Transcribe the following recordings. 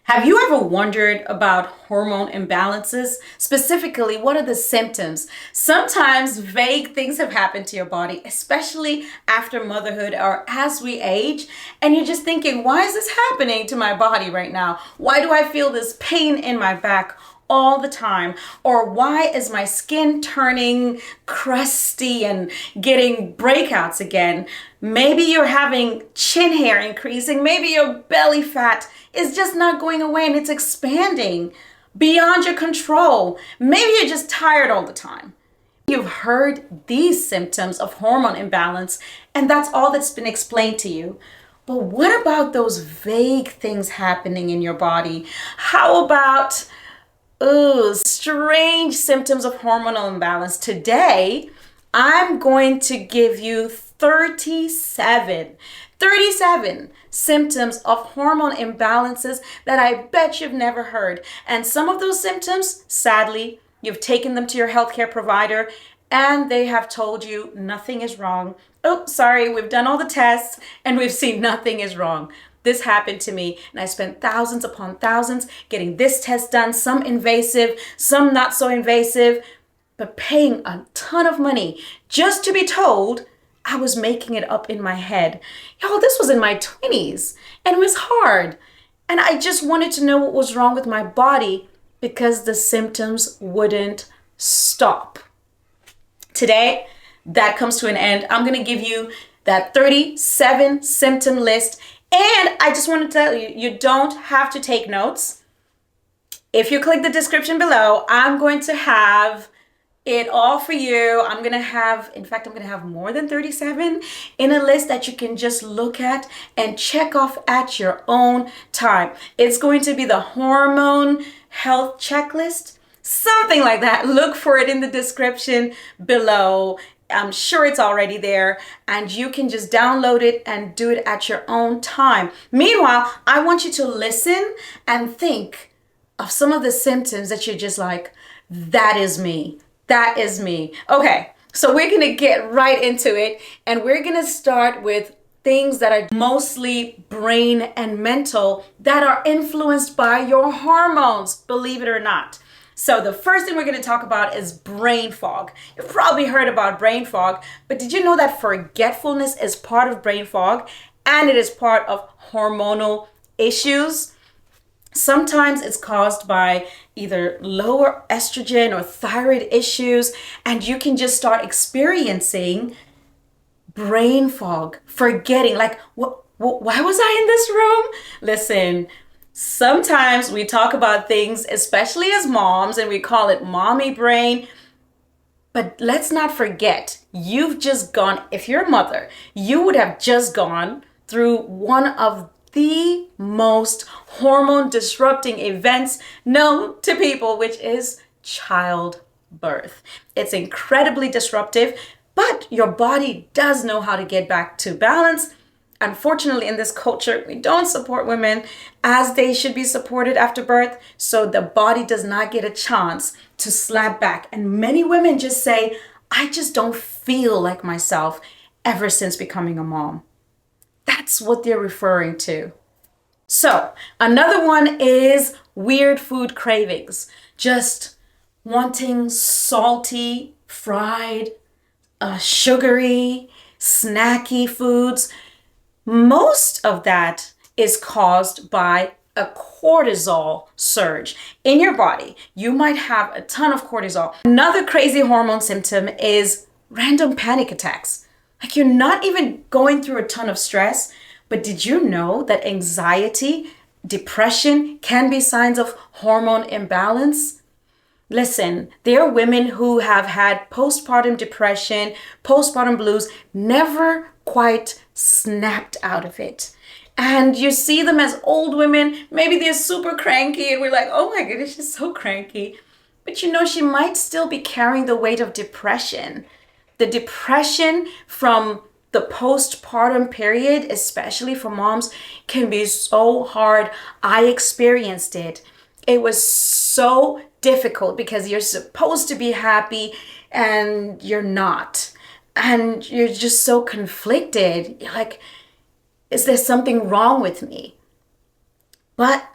Have you ever wondered about hormone imbalances? Specifically, what are the symptoms? Sometimes vague things have happened to your body, especially after motherhood or as we age, and you're just thinking, why is this happening to my body right now? Why do I feel this pain in my back all the time? Or why is my skin turning crusty and getting breakouts again? Maybe you're having chin hair increasing. Maybe your belly fat is just not going away and it's expanding beyond your control. Maybe you're just tired all the time. You've heard these symptoms of hormone imbalance, and that's all that's been explained to you. But what about those vague things happening in your body? How about strange symptoms of hormonal imbalance? Today, I'm going to give you 37 symptoms of hormone imbalances that I bet you've never heard. And some of those symptoms, sadly, you've taken them to your healthcare provider and they have told you nothing is wrong. Oh, sorry, we've done all the tests and we've seen nothing is wrong. This happened to me and I spent thousands upon thousands getting this test done, some invasive, some not so invasive, but paying a ton of money just to be told I was making it up in my head. Y'all, this was in my 20s and it was hard. And I just wanted to know what was wrong with my body because the symptoms wouldn't stop. Today, that comes to an end. I'm going to give you that 37 symptom list. And I just want to tell you, you don't have to take notes. If you click the description below, I'm going to have it all for you. I'm going to have more than 37 in a list that you can just look at and check off at your own time. It's going to be the hormone health checklist, something like that. Look for it in the description below. I'm sure it's already there and you can just download it and do it at your own time. Meanwhile, I want you to listen and think of some of the symptoms that you're just like, that is me. That is me. Okay, so we're going to get right into it and we're going to start with things that are mostly brain and mental that are influenced by your hormones, believe it or not. So the first thing we're going to talk about is brain fog. You've probably heard about brain fog, but did you know that forgetfulness is part of brain fog and it is part of hormonal issues? Sometimes it's caused by either lower estrogen or thyroid issues, and you can just start experiencing brain fog, forgetting, like, why was I in this room? Listen, sometimes we talk about things, especially as moms, and we call it mommy brain. But let's not forget, you've just gone, if you're a mother, you would have just gone through one of the most hormone disrupting events known to people, which is childbirth. It's incredibly disruptive, but your body does know how to get back to balance. Unfortunately, in this culture, we don't support women as they should be supported after birth, so the body does not get a chance to slap back. And many women just say, I just don't feel like myself ever since becoming a mom. That's what they're referring to. So another one is weird food cravings. Just wanting salty, fried, sugary, snacky foods. Most of that is caused by a cortisol surge in your body. You might have a ton of cortisol. Another crazy hormone symptom is random panic attacks. Like you're not even going through a ton of stress, but did you know that anxiety, depression can be signs of hormone imbalance? Listen, there are women who have had postpartum depression, postpartum blues, never quite snapped out of it. And you see them as old women, maybe they're super cranky and we're like, oh my goodness, she's so cranky. But you know, she might still be carrying the weight of depression. The depression from the postpartum period, especially for moms, can be so hard. I experienced it. It was so difficult because you're supposed to be happy and you're not. And you're just so conflicted. You're like, is there something wrong with me? But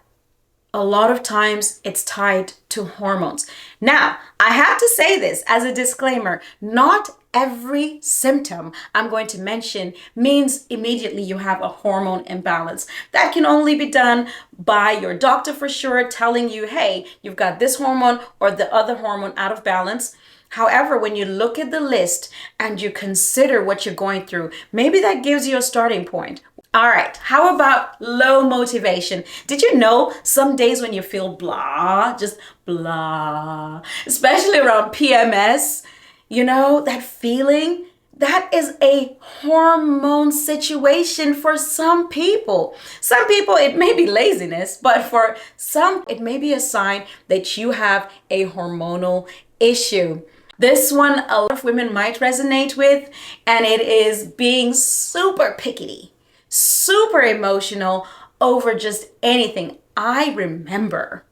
a lot of times it's tied to hormones. Now, I have to say this as a disclaimer, not every symptom I'm going to mention means immediately you have a hormone imbalance. That can only be done by your doctor for sure, telling you, hey, you've got this hormone or the other hormone out of balance. However, when you look at the list and you consider what you're going through, maybe that gives you a starting point. All right, how about low motivation? Did you know some days when you feel blah, just blah, especially around PMS, that feeling? That is a hormone situation for some people. Some people, it may be laziness, but for some, it may be a sign that you have a hormonal issue. This one, a lot of women might resonate with, and it is being super picky, super emotional over just anything. I remember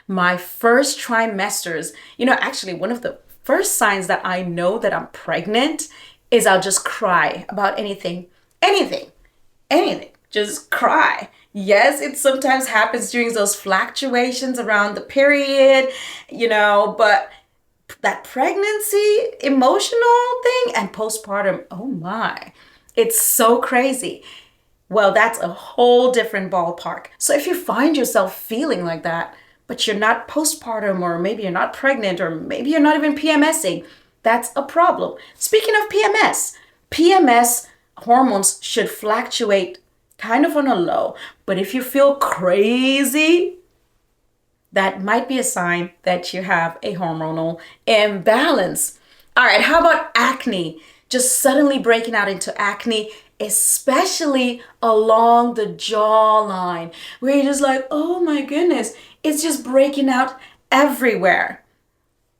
my first trimesters, actually one of the first signs that I know that I'm pregnant is I'll just cry about anything, just cry. Yes, it sometimes happens during those fluctuations around the period, but that pregnancy emotional thing and postpartum, oh my, it's so crazy. Well, that's a whole different ballpark. So if you find yourself feeling like that, but you're not postpartum, or maybe you're not pregnant, or maybe you're not even PMSing, that's a problem. Speaking of PMS hormones should fluctuate kind of on a low, but if you feel crazy, that might be a sign that you have a hormonal imbalance. All right, how about acne? Just suddenly breaking out into acne, especially along the jawline, where you're just like, oh my goodness, it's just breaking out everywhere.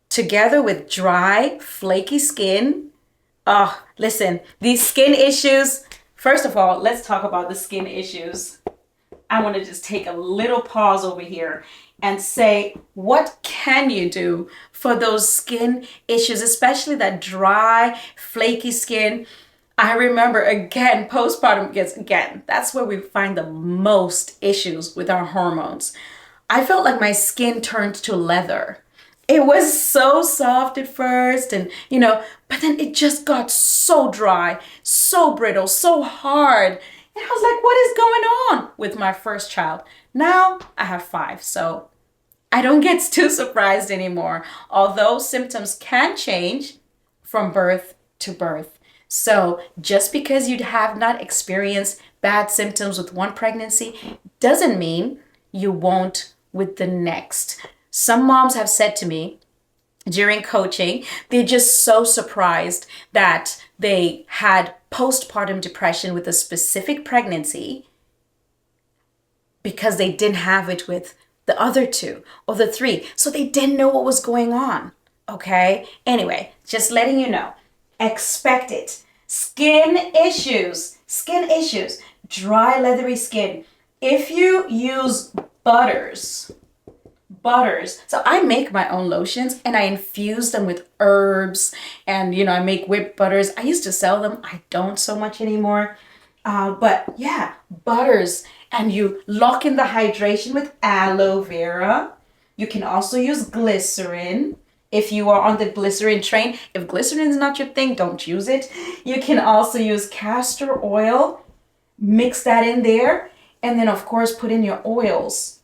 Together with dry, flaky skin. Oh, listen, these skin issues, first of all, let's talk about the skin issues. I want to just take a little pause over here and say, what can you do for those skin issues, especially that dry, flaky skin? I remember, again, postpartum gets, that's where we find the most issues with our hormones. I felt like my skin turned to leather. It was so soft at first and, but then it just got so dry, so brittle, so hard. And I was like, what is going on with my first child? Now I have 5, so I don't get too surprised anymore, although symptoms can change from birth to birth. So just because you have not experienced bad symptoms with one pregnancy doesn't mean you won't with the next. Some moms have said to me during coaching, they're just so surprised that they had postpartum depression with a specific pregnancy because they didn't have it with the other 2 or the 3. So they didn't know what was going on. Okay. Anyway, just letting you know, expect it. Skin issues, dry, leathery skin. If you use butters. So I make my own lotions and I infuse them with herbs and, I make whipped butters. I used to sell them. I don't so much anymore. But yeah, butters. And you lock in the hydration with aloe vera. You can also use glycerin. If you are on the glycerin train, if glycerin is not your thing, don't use it. You can also use castor oil. Mix that in there. And then, of course, put in your oils.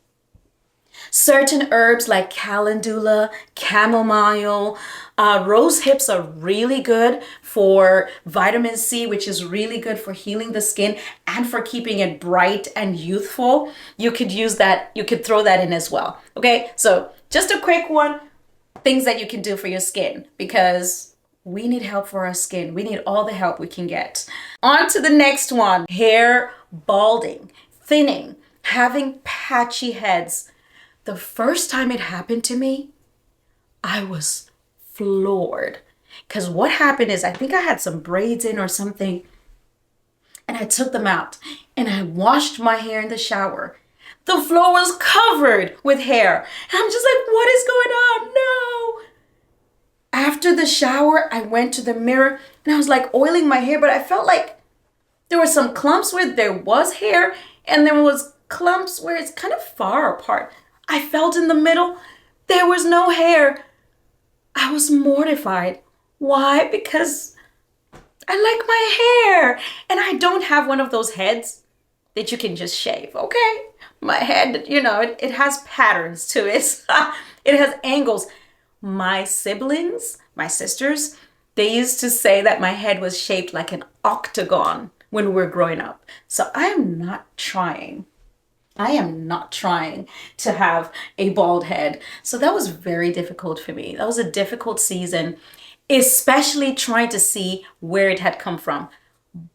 Certain herbs like calendula, chamomile, rose hips are really good for vitamin C, which is really good for healing the skin and for keeping it bright and youthful. You could use that. You could throw that in as well. Okay, so just a quick one. Things that you can do for your skin, because we need help for our skin. We need all the help we can get. On to the next one. Hair balding, thinning, having patchy heads. The first time it happened to me, I was floored. Because what happened is, I think I had some braids in or something, and I took them out and I washed my hair in the shower. The floor was covered with hair. And I'm just like, what is going on? No. After the shower, I went to the mirror and I was like oiling my hair, but I felt like there were some clumps where there was hair and there was clumps where it's kind of far apart. I felt in the middle, there was no hair. I was mortified. Why? Because I like my hair and I don't have one of those heads that you can just shave, okay? My head, it has patterns to it. It has angles. My siblings, my sisters, they used to say that my head was shaped like an octagon when we were growing up. So I am not trying to have a bald head. So that was very difficult for me. That was a difficult season, especially trying to see where it had come from.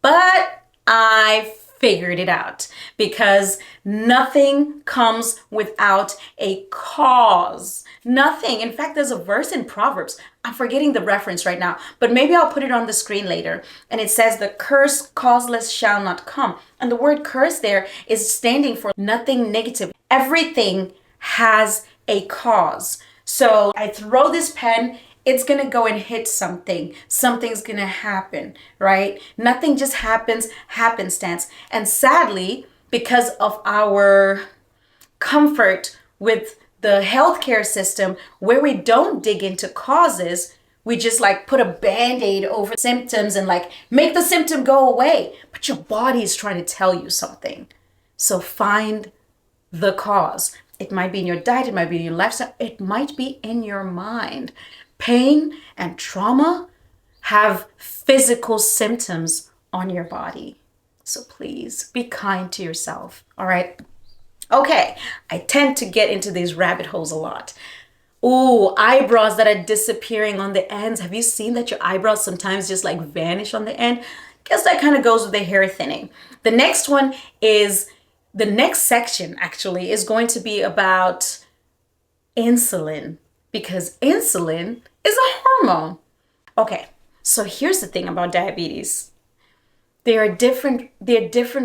But I figured it out because nothing comes without a cause. Nothing. In fact, there's a verse in Proverbs. I'm forgetting the reference right now, but maybe I'll put it on the screen later. And it says, the curse causeless shall not come. And the word curse there is standing for nothing negative. Everything has a cause. So I throw this pen, it's going to go and hit something. Something's going to happen, right? Nothing just happens happenstance. And sadly, because of our comfort with the healthcare system where we don't dig into causes, we just like put a band-aid over symptoms and like make the symptom go away. But your body is trying to tell you something. So find the cause. It might be in your diet, it might be in your lifestyle, it might be in your mind. Pain and trauma have physical symptoms on your body. So please be kind to yourself, all right? Okay, I tend to get into these rabbit holes a lot. Ooh, eyebrows that are disappearing on the ends. Have you seen that your eyebrows sometimes just like vanish on the end? Guess that kind of goes with the hair thinning. The next section actually is going to be about insulin, because insulin is a hormone. Okay, so here's the thing about diabetes. There are different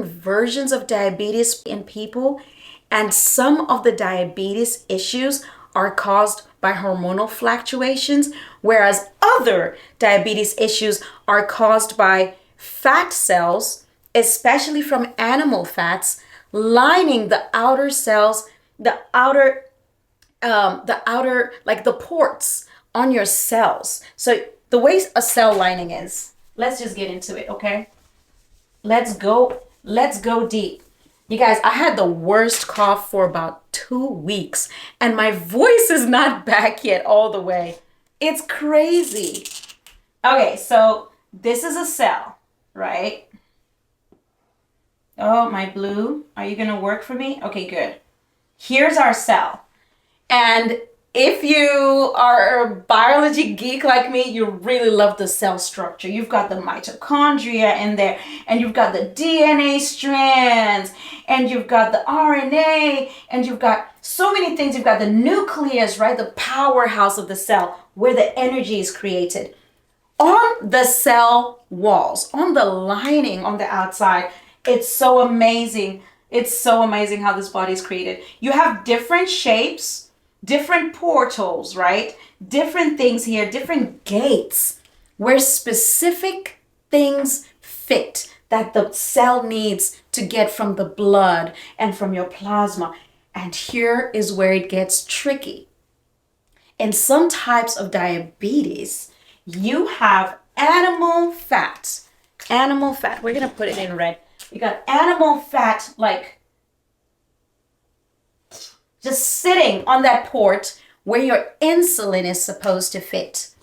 versions of diabetes in people, and some of the diabetes issues are caused by hormonal fluctuations, whereas other diabetes issues are caused by fat cells, especially from animal fats, lining the outer cells, the outer like the ports on your cells. So the way a cell lining is, let's just get into it, okay? Let's go deep. You guys, I had the worst cough for about 2 weeks and my voice is not back yet all the way. It's crazy. Okay, so this is a cell, right? Oh, my blue, are you gonna work for me? Okay, good. Here's our cell. And if you are a biology geek like me, you really love the cell structure. You've got the mitochondria in there, and you've got the DNA strands, and you've got the RNA, and you've got so many things. You've got the nucleus, right? The powerhouse of the cell where the energy is created. On the cell walls, on the lining on the outside, it's so amazing. It's so amazing how this body is created. You have different shapes, different portals, right? Different things here, different gates where specific things fit that the cell needs to get from the blood and from your plasma. And here is where it gets tricky. In some types of diabetes, you have animal fat. Animal fat. We're going to put it in red. You got animal fat like just sitting on that port where your insulin is supposed to fit.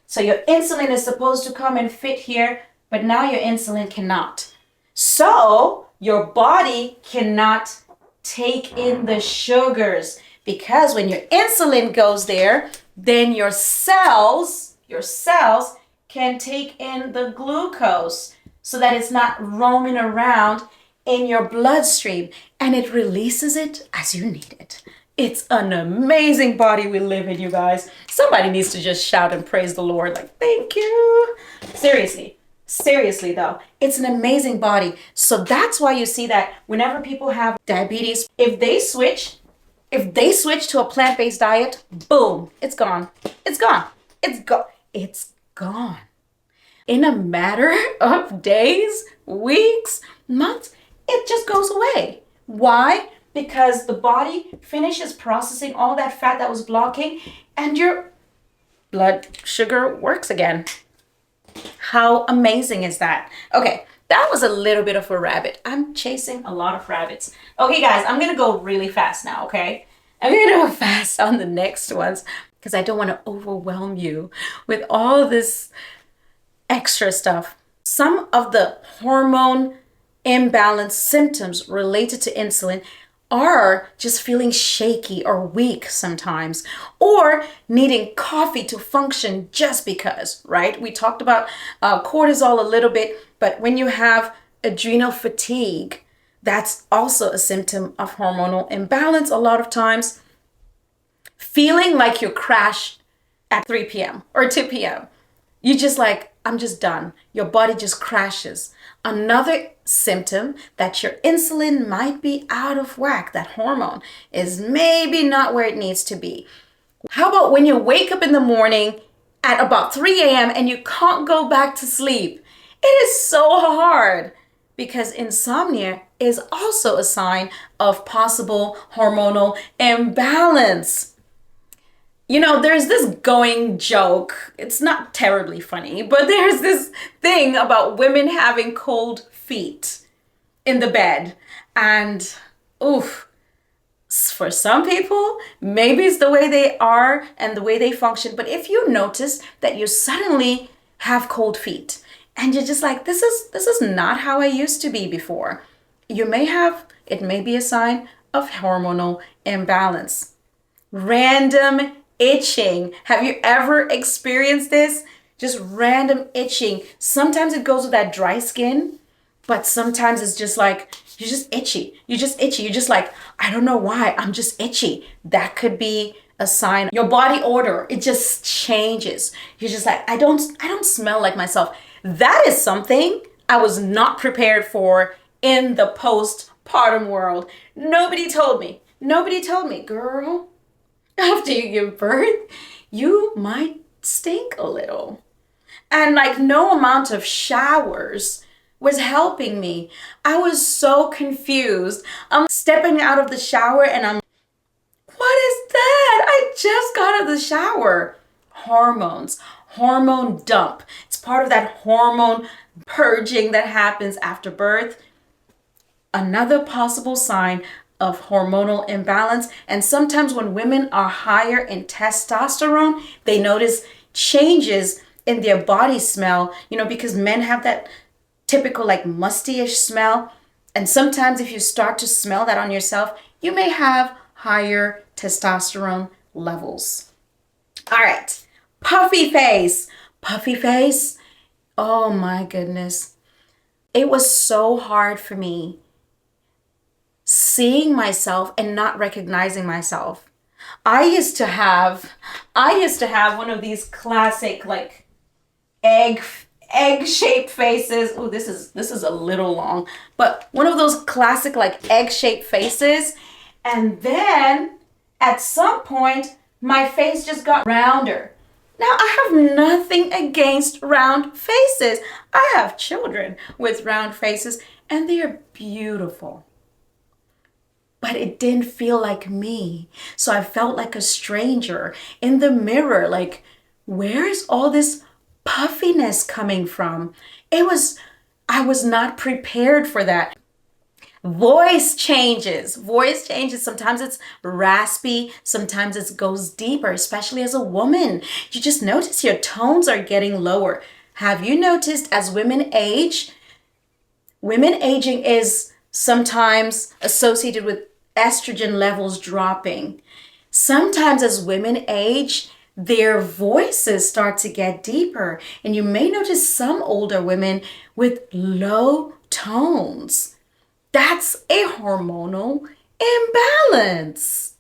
So your insulin is supposed to come and fit here, but now your insulin cannot. So your body cannot take in the sugars, because when your insulin goes there, then your cells can take in the glucose so that it's not roaming around in your bloodstream, and it releases it as you need it. It's an amazing body we live in, you guys. Somebody needs to just shout and praise the Lord, like, thank you. Seriously though, it's an amazing body. So that's why you see that whenever people have diabetes, if they switch to a plant-based diet, boom, it's gone. It's gone. It's gone. In a matter of days, weeks, months, it just goes away. Why? because the body finishes processing all that fat that was blocking and your blood sugar works again. How amazing is that? Okay, that was a little bit of a rabbit. I'm chasing a lot of rabbits. Okay, guys, I'm gonna go really fast now, okay? I'm gonna go fast on the next ones because I don't want to overwhelm you with all this extra stuff. Some of the hormone imbalance symptoms related to insulin are just feeling shaky or weak sometimes, or needing coffee to function just because, right? We talked about cortisol a little bit, but when you have adrenal fatigue, that's also a symptom of hormonal imbalance a lot of times. Feeling like you crashed at 3 p.m. or 2 p.m. You just like, I'm just done. Your body just crashes. Another symptom that your insulin might be out of whack, that hormone is maybe not where it needs to be. How about when you wake up in the morning at about 3 a.m. and you can't go back to sleep? It is so hard because insomnia is also a sign of possible hormonal imbalance. You know, there's this going joke. It's not terribly funny, but there's this thing about women having cold feet in the bed. And oof, for some people, maybe it's the way they are and the way they function. But if you notice that you suddenly have cold feet and you're just like, this is not how I used to be before, it may be a sign of hormonal imbalance. Random itching. Have you ever experienced this? Just random itching. Sometimes it goes with that dry skin, but sometimes it's just like, you're just itchy. You're just itchy. You're just like, I don't know why, I'm just itchy. That could be a sign. Your body odor, it just changes. You're just like, I don't smell like myself. That is something I was not prepared for in the postpartum world. Nobody told me, girl, after you give birth, you might stink a little. And like no amount of showers was helping me. I was so confused. I'm stepping out of the shower and I'm, what is that? I just got out of the shower. Hormones, hormone dump. It's part of that hormone purging that happens after birth. Another possible sign of hormonal imbalance. And sometimes when women are higher in testosterone, they notice changes in their body smell, because men have that typical like musty-ish smell. And sometimes if you start to smell that on yourself, you may have higher testosterone levels. All right, puffy face. Puffy face. Oh my goodness. It was so hard for me seeing myself and not recognizing myself. I used to have one of these classic like egg-shaped faces. Oh, this is a little long, but one of those classic like egg-shaped faces. And then at some point, my face just got rounder. Now, I have nothing against round faces. I have children with round faces and they are beautiful. But it didn't feel like me. So I felt like a stranger in the mirror. Like, where is all this puffiness coming from? I was not prepared for that. Voice changes. Sometimes it's raspy. Sometimes it goes deeper, especially as a woman. You just notice your tones are getting lower. Have you noticed as women aging is sometimes associated with estrogen levels dropping. Sometimes as women age, their voices start to get deeper. And you may notice some older women with low tones. That's a hormonal imbalance.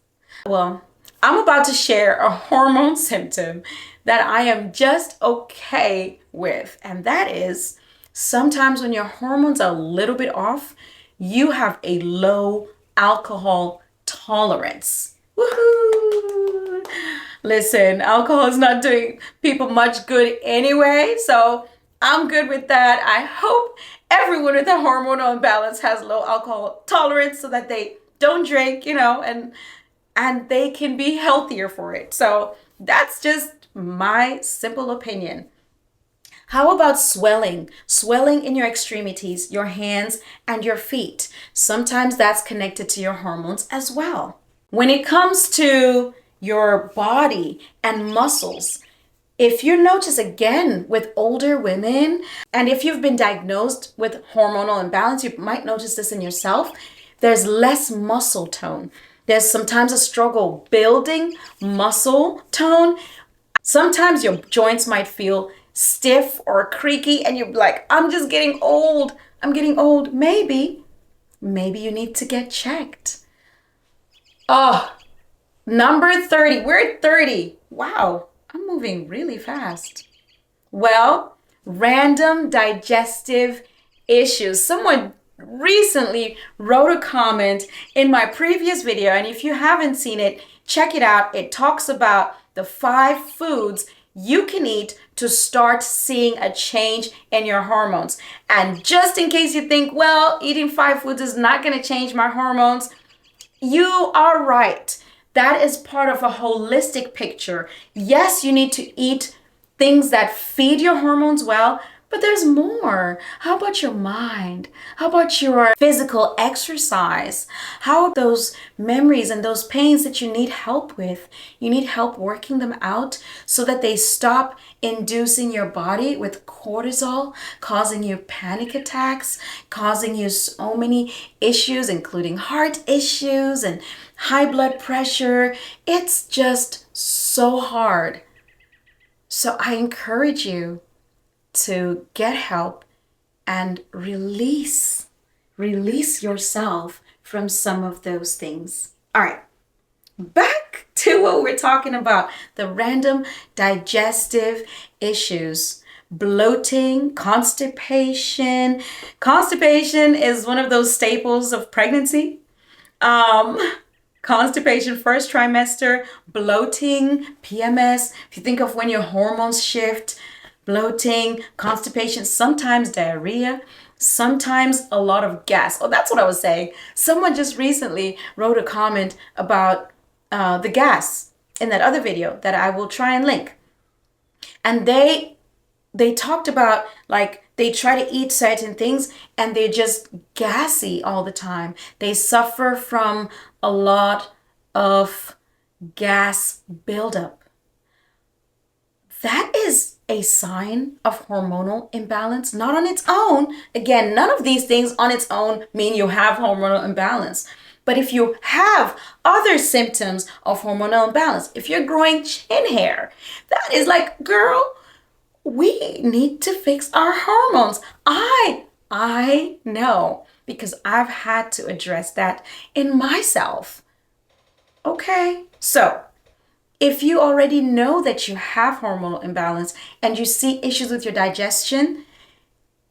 Well, I'm about to share a hormone symptom that I am just okay with. And that is sometimes when your hormones are a little bit off, you have a low alcohol tolerance. Woohoo! Listen, alcohol is not doing people much good anyway, so I'm good with that. I hope everyone with a hormonal imbalance has low alcohol tolerance so that they don't drink, and they can be healthier for it. So that's just my simple opinion. How about swelling? Swelling in your extremities, your hands and your feet. Sometimes that's connected to your hormones as well. When it comes to your body and muscles, if you notice again with older women, and if you've been diagnosed with hormonal imbalance, you might notice this in yourself, there's less muscle tone. There's sometimes a struggle building muscle tone. Sometimes your joints might feel stiff or creaky and you're like, I'm just getting old. I'm getting old. Maybe you need to get checked. Oh, number 30. We're at 30. Wow, I'm moving really fast. Well, random digestive issues. Someone recently wrote a comment in my previous video, and if you haven't seen it, check it out. It talks about the 5 foods you can eat to start seeing a change in your hormones. And just in case you think, well, eating 5 foods is not going to change my hormones, you are right. That is part of a holistic picture. Yes, you need to eat things that feed your hormones well, but there's more. How about your mind? How about your physical exercise? How about those memories and those pains that you need help with? You need help working them out so that they stop inducing your body with cortisol, causing you panic attacks, causing you so many issues, including heart issues and high blood pressure. It's just so hard. So I encourage you to get help and release yourself from some of those things. All right, back to what we're talking about, the random digestive issues. Bloating, constipation. Constipation is one of those staples of pregnancy. Constipation, first trimester, bloating, PMS. If you think of when your hormones shift, bloating, constipation, sometimes diarrhea, sometimes a lot of gas. Oh, that's what I was saying. Someone just recently wrote a comment about the gas in that other video that I will try and link. And they talked about, like, they try to eat certain things and they're just gassy all the time. They suffer from a lot of gas buildup. That is a sign of hormonal imbalance, not on its own. Again, none of these things on its own mean you have hormonal imbalance. But if you have other symptoms of hormonal imbalance, if you're growing chin hair, that is like, girl, we need to fix our hormones. I know, because I've had to address that in myself. Okay, so if you already know that you have hormonal imbalance and you see issues with your digestion,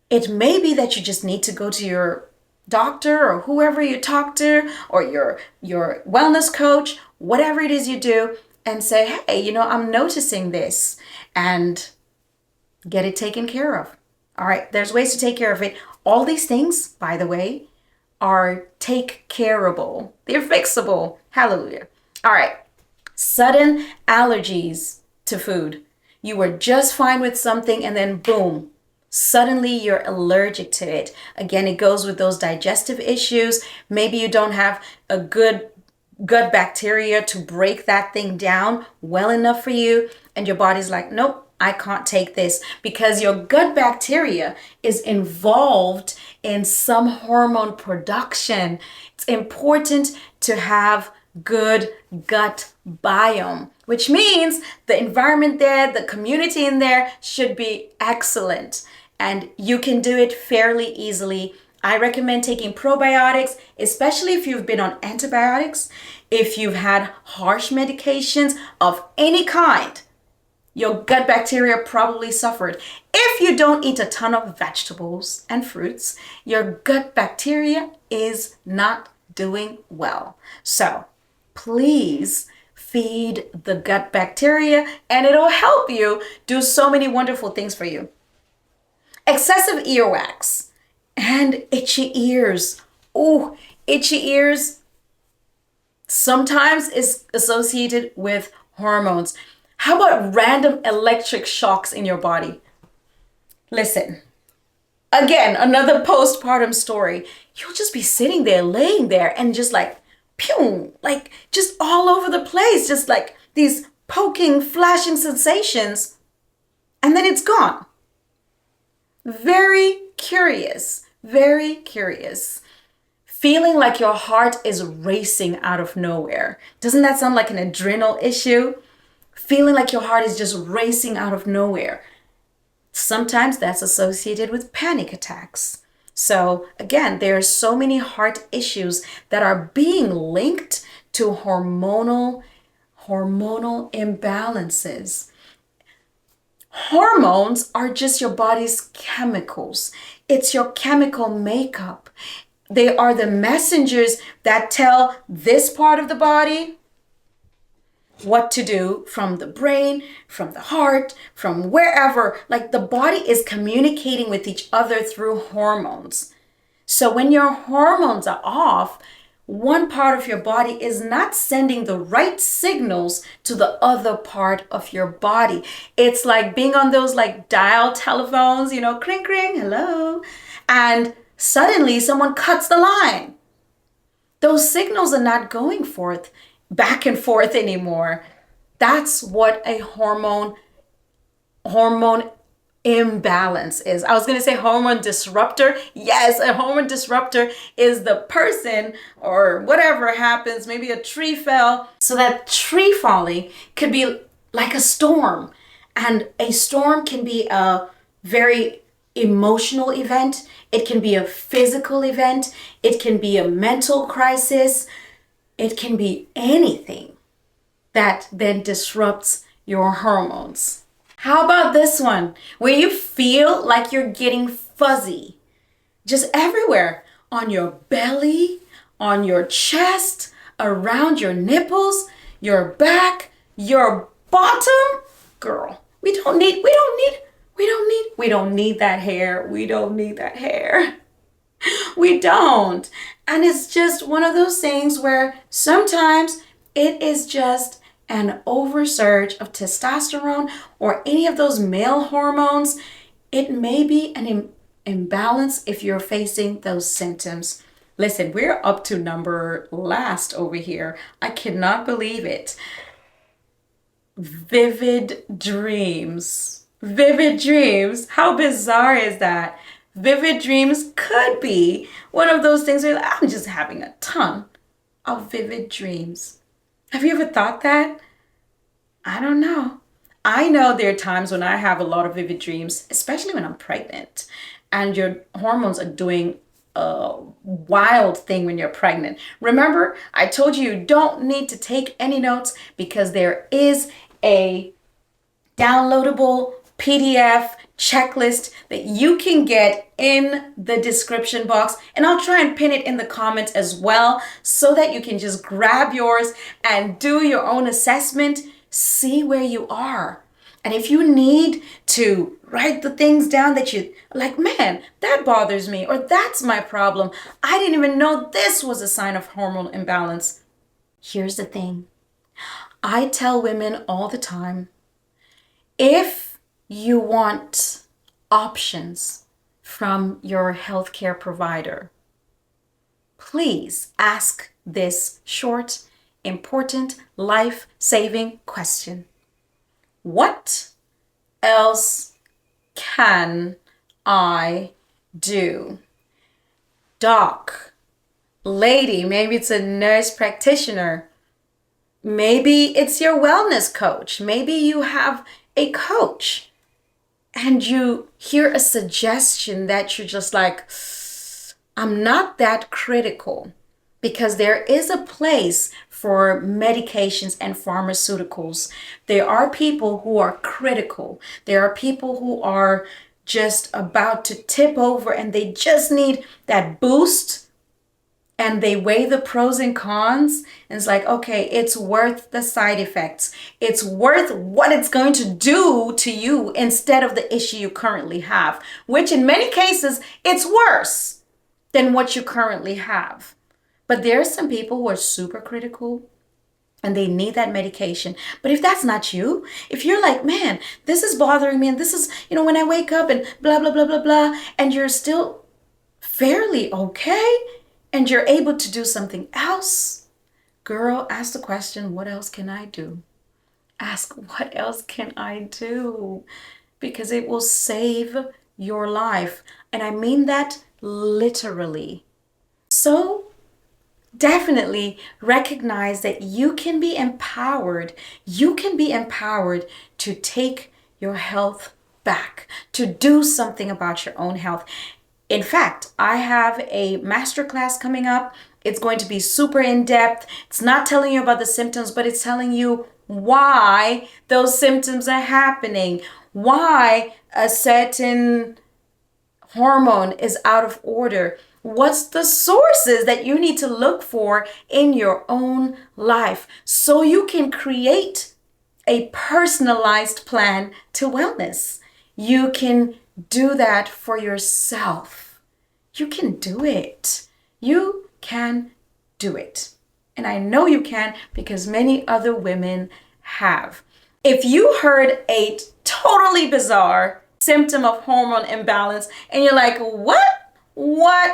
it may be that you just need to go to your doctor or whoever you talk to, or your wellness coach, whatever it is you do, and say, hey, I'm noticing this, and get it taken care of. All right, there's ways to take care of it. All these things, by the way, are take careable. They're fixable. Hallelujah. All right. Sudden allergies to food. You were just fine with something and then boom, suddenly you're allergic to it. Again, it goes with those digestive issues. Maybe you don't have a good gut bacteria to break that thing down well enough for you, and your body's like, nope, I can't take this, because your gut bacteria is involved in some hormone production. It's important to have good gut biome, which means the environment there, the community in there should be excellent, and you can do it fairly easily. I recommend taking probiotics, especially if you've been on antibiotics, if you've had harsh medications of any kind. Your gut bacteria probably suffered. If you don't eat a ton of vegetables and fruits, your gut bacteria is not doing well. So please feed the gut bacteria, and it'll help you do so many wonderful things for you. Excessive earwax and itchy ears. Oh, itchy ears. Sometimes it's associated with hormones. How about random electric shocks in your body? Listen, again, another postpartum story. You'll just be sitting there, laying there, and just like, pew, like just all over the place, just like these poking, flashing sensations, and then it's gone. Very curious, very curious. Feeling like your heart is racing out of nowhere. Doesn't that sound like an adrenal issue? Feeling like your heart is just racing out of nowhere. Sometimes that's associated with panic attacks. So again, there are so many heart issues that are being linked to hormonal imbalances. Hormones are just your body's chemicals. It's your chemical makeup. They are the messengers that tell this part of the body what to do, from the brain, from the heart, from wherever. Like the body is communicating with each other through hormones. So when your hormones are off, one part of your body is not sending the right signals to the other part of your body. It's like being on those like dial telephones, cring, cring, hello. And suddenly someone cuts the line. Those signals are not going forth, back and forth anymore. That's what a hormone imbalance is. I was going to say hormone disruptor. Yes, a hormone disruptor is the person or whatever happens, maybe a tree fell. So that tree falling could be like a storm. And a storm can be a very emotional event. It can be a physical event. It can be a mental crisis. It can be anything that then disrupts your hormones. How about this one, where you feel like you're getting fuzzy just everywhere, on your belly, on your chest, around your nipples, your back, your bottom? Girl, we don't need that hair. We don't need that hair. We don't. And it's just one of those things where sometimes it is just an oversurge of testosterone or any of those male hormones. It may be an imbalance if you're facing those symptoms. Listen, we're up to number last over here. I cannot believe it. Vivid dreams. Vivid dreams. How bizarre is that? Vivid dreams could be one of those things where I'm just having a ton of vivid dreams. Have you ever thought that? I don't know. I know there are times when I have a lot of vivid dreams, especially when I'm pregnant, and your hormones are doing a wild thing when you're pregnant. Remember, I told you don't need to take any notes because there is a downloadable PDF checklist that you can get in the description box, and I'll try and pin it in the comments as well so that you can just grab yours and do your own assessment, see where you are. And if you need to write the things down that you like, man, that bothers me, or that's my problem, I didn't even know this was a sign of hormone imbalance. Here's the thing. I tell women all the time, if you want options from your healthcare provider, please ask this short, important, life-saving question. What else can I do? Doc, lady, maybe it's a nurse practitioner. Maybe it's your wellness coach. Maybe you have a coach and you hear a suggestion that you're just like, I'm not that critical, because there is a place for medications and pharmaceuticals. There are people who are critical. There are people who are just about to tip over and they just need that boost, and they weigh the pros and cons, and it's like, okay, it's worth the side effects. It's worth what it's going to do to you instead of the issue you currently have, which in many cases, it's worse than what you currently have. But there are some people who are super critical and they need that medication. But if that's not you, if you're like, man, this is bothering me and this is, when I wake up and blah, blah, blah, blah, blah, and you're still fairly okay and you're able to do something else, girl, ask the question, what else can I do? Ask, what else can I do? Because it will save your life. And I mean that literally. So definitely recognize that you can be empowered. You can be empowered to take your health back, to do something about your own health. In fact, I have a masterclass coming up. It's going to be super in-depth. It's not telling you about the symptoms, but it's telling you why those symptoms are happening, why a certain hormone is out of order. What's the sources that you need to look for in your own life so you can create a personalized plan to wellness? You can do that for yourself. You can do it. You can do it. And I know you can because many other women have. If you heard a totally bizarre symptom of hormone imbalance and you're like, what?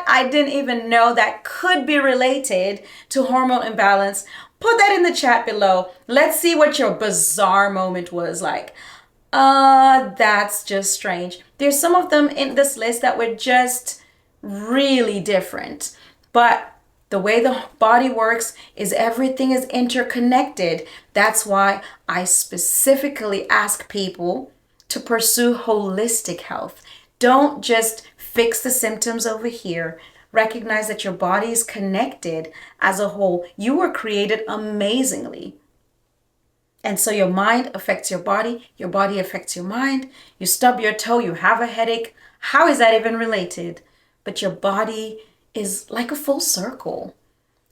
I didn't even know that could be related to hormone imbalance. Put that in the chat below. Let's see what your bizarre moment was like. That's just strange. There's some of them in this list that were just really different. But the way the body works is everything is interconnected. That's why I specifically ask people to pursue holistic health. Don't just fix the symptoms over here. Recognize that your body is connected as a whole. You were created amazingly. And so your mind affects your body affects your mind. You stub your toe, you have a headache. How is that even related? But your body is like a full circle.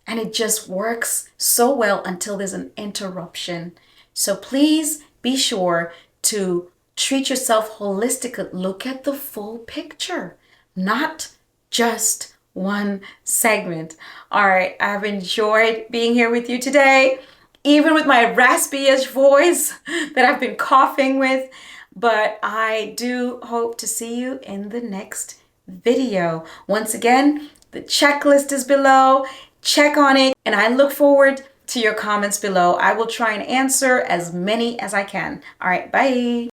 And it just works so well until there's an interruption. So please be sure to treat yourself holistically. Look at the full picture, not just one segment. All right, I've enjoyed being here with you today, even with my raspy-ish voice that I've been coughing with. But I do hope to see you in the next video. Once again, the checklist is below. Check on it, and I look forward to your comments below. I will try and answer as many as I can. All right, bye.